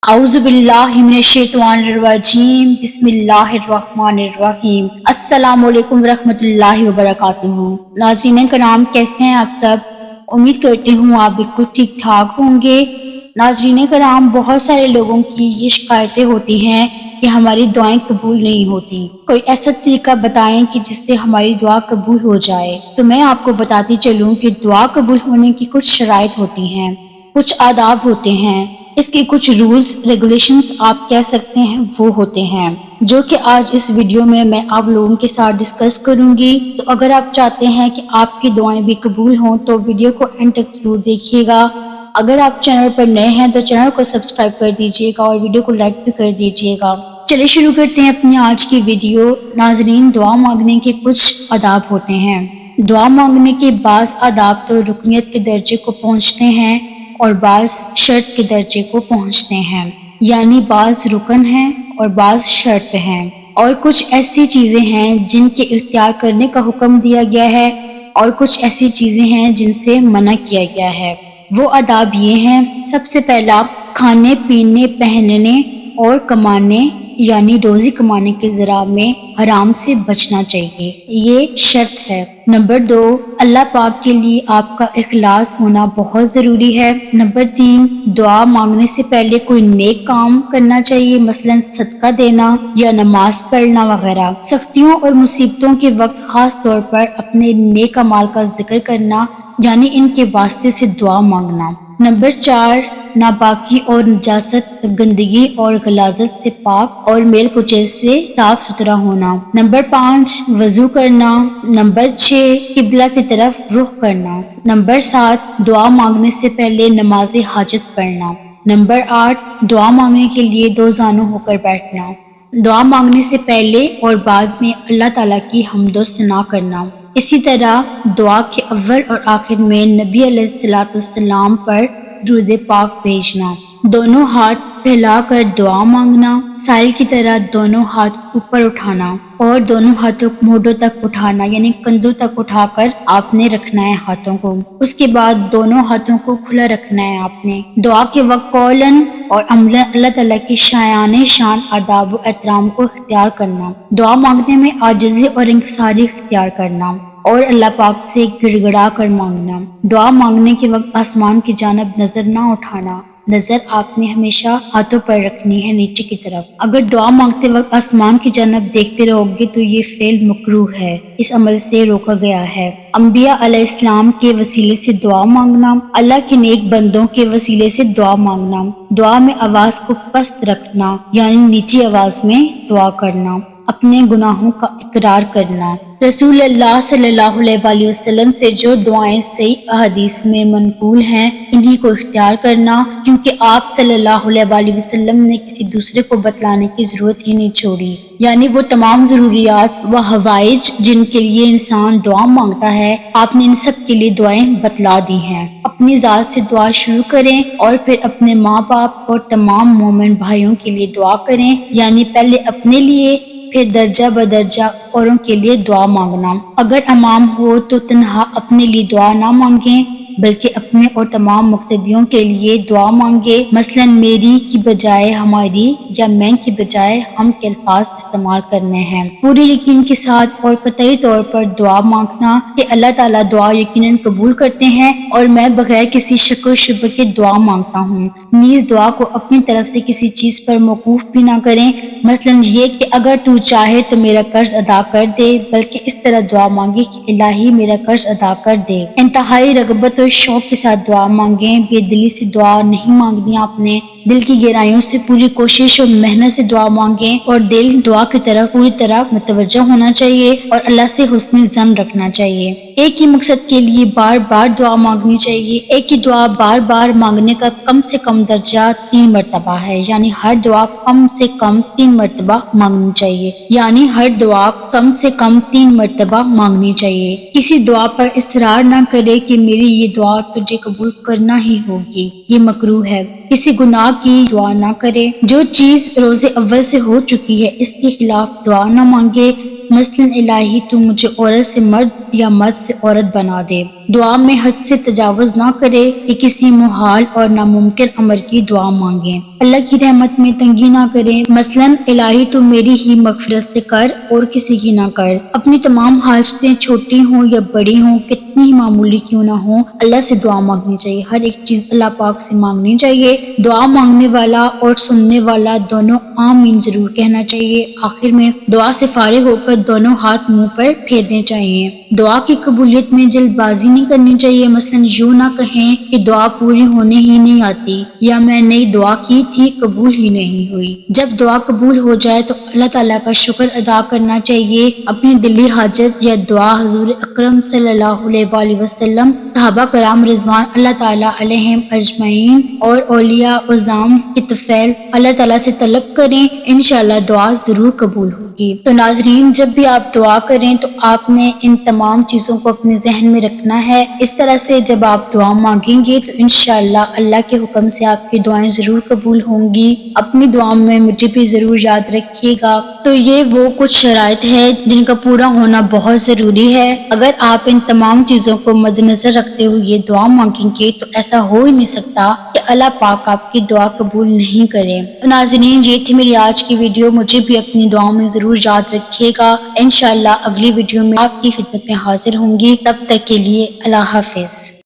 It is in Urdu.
اعوذ باللہ من الشیطان الرجیم بسم اللہ الرحمن الرحیم۔ السلام علیکم ورحمۃ اللہ وبرکاتہ۔ ناظرین کرام، کیسے ہیں آپ سب؟ امید کرتی ہوں آپ بالکل ٹھیک ٹھاک ہوں گے۔ ناظرین کرام، بہت سارے لوگوں کی یہ شکایتیں ہوتی ہیں کہ ہماری دعائیں قبول نہیں ہوتی۔ کوئی ایسا طریقہ بتائیں کہ جس سے ہماری دعا قبول ہو جائے۔ تو میں آپ کو بتاتی چلوں کہ دعا قبول ہونے کی کچھ شرائط ہوتی ہیں، کچھ آداب ہوتے ہیں، اس کے کچھ رولز ریگولیشنز آپ کہہ سکتے ہیں وہ ہوتے ہیں، جو کہ آج اس ویڈیو میں آپ لوگوں کے ساتھ ڈسکس کروں گی۔ تو اگر آپ چاہتے ہیں کہ آپ کی دعائیں بھی قبول ہوں تو ویڈیو کو اینڈ تک ضرور دیکھیے گا۔ اگر آپ چینل پر نئے ہیں تو چینل کو سبسکرائب کر دیجیے گا اور ویڈیو کو لائک بھی کر دیجیے گا۔ چلیے شروع کرتے ہیں اپنی آج کی ویڈیو۔ ناظرین، دعا مانگنے کے کچھ آداب ہوتے ہیں۔ دعا مانگنے کے بعض آداب تو رکنیت کے درجے کو پہنچتے ہیں اور بعض شرط کے درجے کو پہنچتے ہیں، یعنی بعض رکن ہیں اور بعض شرط ہیں، اور کچھ ایسی چیزیں ہیں جن کے اختیار کرنے کا حکم دیا گیا ہے اور کچھ ایسی چیزیں ہیں جن سے منع کیا گیا ہے۔ وہ آداب یہ ہیں: سب سے پہلا، کھانے پینے پہننے اور کمانے یعنی روزی کمانے کے ذرائع میں حرام سے بچنا چاہیے، یہ شرط ہے۔ نمبر 2، اللہ پاک کے لیے آپ کا اخلاص ہونا بہت ضروری ہے۔ نمبر 3، دعا مانگنے سے پہلے کوئی نیک کام کرنا چاہیے، مثلا صدقہ دینا یا نماز پڑھنا وغیرہ۔ سختیوں اور مصیبتوں کے وقت خاص طور پر اپنے نیک اعمال کا ذکر کرنا، یعنی ان کے واسطے سے دعا مانگنا۔ نمبر 4، ناپاکی اور نجاست، گندگی اور غلاظت سے پاک اور میل کچیل سے صاف ستھرا ہونا۔ نمبر 5، وضو کرنا۔ نمبر 6، قبلہ کی طرف رخ کرنا۔ نمبر 7، دعا مانگنے سے پہلے نماز حاجت پڑھنا۔ نمبر 8، دعا مانگنے کے لیے دو زانو ہو کر بیٹھنا۔ دعا مانگنے سے پہلے اور بعد میں اللہ تعالیٰ کی حمد و ثنا کرنا۔ اسی طرح دعا کے اول اور آخر میں نبی علیہ السلام پر درود پاک بھیجنا۔ دونوں ہاتھ پھیلا کر دعا مانگنا، سائل کی طرح دونوں ہاتھ اوپر اٹھانا اور دونوں ہاتھوں کو مونڈوں تک اٹھانا، یعنی کندھوں تک اٹھا کر آپ نے رکھنا ہے ہاتھوں کو۔ اس کے بعد دونوں ہاتھوں کو کھلا رکھنا ہے آپ نے۔ دعا کے وقت قولاً اور عملاً اللہ تعالیٰ کی شان آداب و احترام کو اختیار کرنا۔ دعا مانگنے میں عاجزی اور انکساری اختیار کرنا اور اللہ پاک سے گڑ گڑا کر مانگنا۔ دعا مانگنے کے وقت آسمان کی جانب نظر نہ اٹھانا، نظر آپ نے ہمیشہ ہاتھوں پر رکھنی ہے نیچے کی طرف۔ اگر دعا مانگتے وقت آسمان کی جانب دیکھتے رہو گے تو یہ فعل مکروہ ہے، اس عمل سے روکا گیا ہے۔ انبیاء علیہ السلام کے وسیلے سے دعا مانگنا، اللہ کے نیک بندوں کے وسیلے سے دعا مانگنا۔ دعا میں آواز کو پست رکھنا، یعنی نیچی آواز میں دعا کرنا۔ اپنے گناہوں کا اقرار کرنا۔ رسول اللہ صلی اللہ علیہ وآلہ وسلم سے جو دعائیں صحیح احادیث میں منقول ہیں انہی کو اختیار کرنا، کیونکہ آپ صلی اللہ علیہ وآلہ وسلم نے کسی دوسرے کو بتلانے کی ضرورت ہی نہیں چھوڑی، یعنی وہ تمام ضروریات و حوائج جن کے لیے انسان دعا مانگتا ہے آپ نے ان سب کے لیے دعائیں بتلا دی ہیں۔ اپنی ذات سے دعا شروع کریں اور پھر اپنے ماں باپ اور تمام مومن بھائیوں کے لیے دعا کریں، یعنی پہلے اپنے لیے پھر درجہ بدرجہ اوروں کے لیے دعا مانگنا۔ اگر امام ہو تو تنہا اپنے لیے دعا نہ مانگیں بلکہ اپنے اور تمام مقتدیوں کے لیے دعا مانگے، مثلا میری کی بجائے ہماری یا میں کی بجائے ہم کے الفاظ استعمال کرنے ہیں۔ پورے یقین کے ساتھ اور قطعی طور پر دعا مانگنا کہ اللہ تعالیٰ دعا یقیناً قبول کرتے ہیں اور میں بغیر کسی شک و شبہ کے دعا مانگتا ہوں۔ نیز دعا کو اپنی طرف سے کسی چیز پر موقوف بھی نہ کریں، مثلا یہ کہ اگر تو چاہے تو میرا قرض ادا کر دے، بلکہ اس طرح دعا مانگے کہ الہی میرا قرض ادا کر دے۔ انتہائی رغبت اور شوق کے ساتھ دعا مانگیں، بے دلی سے دعا نہیں مانگنی آپ نے، دل کی گہرائیوں سے پوری کوشش اور محنت سے دعا مانگیں اور دل دعا کی طرف پوری طرح متوجہ ہونا چاہیے اور اللہ سے حسن ظن رکھنا چاہیے۔ ایک ہی مقصد کے لیے بار بار دعا مانگنی چاہیے۔ ایک ہی دعا بار بار مانگنے کا کم سے کم درجہ 3 مرتبہ ہے، یعنی ہر دعا کم سے کم 3 مرتبہ مانگنی چاہیے، کسی دعا پر اصرار نہ کرے کہ میری یہ دعا تجھے قبول کرنا ہی ہوگی، یہ مکروہ ہے۔ کسی گناہ کی دعا نہ کرے، جو چیز روز اول سے ہو چکی ہے اس کے خلاف دعا نہ مانگے، مثلا الہی تو مجھے عورت سے مرد یا مرد سے عورت بنا دے۔ دعا میں حد سے تجاوز نہ کرے کہ کسی محال اور ناممکن امر کی دعا مانگیں۔ اللہ کی رحمت میں تنگی نہ کریں، مثلاً الہی تو میری ہی مغفرت سے کر اور کسی کی نہ کر۔ اپنی تمام حاجتیں چھوٹی ہوں یا بڑی ہوں، کتنی ہی معمولی کیوں نہ ہوں، اللہ سے دعا مانگنی چاہیے۔ ہر ایک چیز اللہ پاک سے مانگنی چاہیے۔ دعا مانگنے والا اور سننے والا دونوں آمین ضرور کہنا چاہیے۔ آخر میں دعا سے فارغ ہو کر دونوں ہاتھ منہ پر پھیرنے چاہیے۔ دعا کی قبولیت میں جلد بازی نہیں کرنی چاہیے، مثلاً یوں نہ کہیں کہ دعا پوری ہونے ہی نہیں آتی، یا میں نے دعا کی تھی قبول ہی نہیں ہوئی۔ جب دعا قبول ہو جائے تو اللہ تعالیٰ کا شکر ادا کرنا چاہیے۔ اپنی دلی حاجت یا دعا حضور اکرم صلی اللہ علیہ وآلہ وسلم، صحابہ کرام رضوان اللہ تعالیٰ علیہم اجمعین اور اولیاء عظام کی طفیل اللہ تعالیٰ سے طلب کریں، انشاءاللہ دعا ضرور قبول ہوگی۔ تو ناظرین، جب بھی آپ دعا کریں تو آپ نے ان تمام چیزوں کو اپنے ذہن میں رکھنا ہے۔ اس طرح سے جب آپ دعا مانگیں گے تو انشاءاللہ اللہ کے حکم سے آپ کی دعائیں ضرور قبول ہوں گی۔ اپنی دعا میں مجھے بھی ضرور یاد رکھیے گا۔ تو یہ وہ کچھ شرائط ہے جن کا پورا ہونا بہت ضروری ہے۔ اگر آپ ان تمام چیزوں کو مد نظر رکھتے ہوئے یہ دعا مانگیں گے تو ایسا ہو ہی نہیں سکتا کہ اللہ پاک آپ کی دعا قبول نہیں کرے۔ تو ناظرین، یہ تھی میری آج کی ویڈیو۔ مجھے بھی اپنی دعاؤں میں ضرور یاد رکھیے گا۔ انشاءاللہ اگلی ویڈیو میں آپ کی خدمت میں حاضر ہوں گی۔ تب تک کے لیے اللہ حافظ۔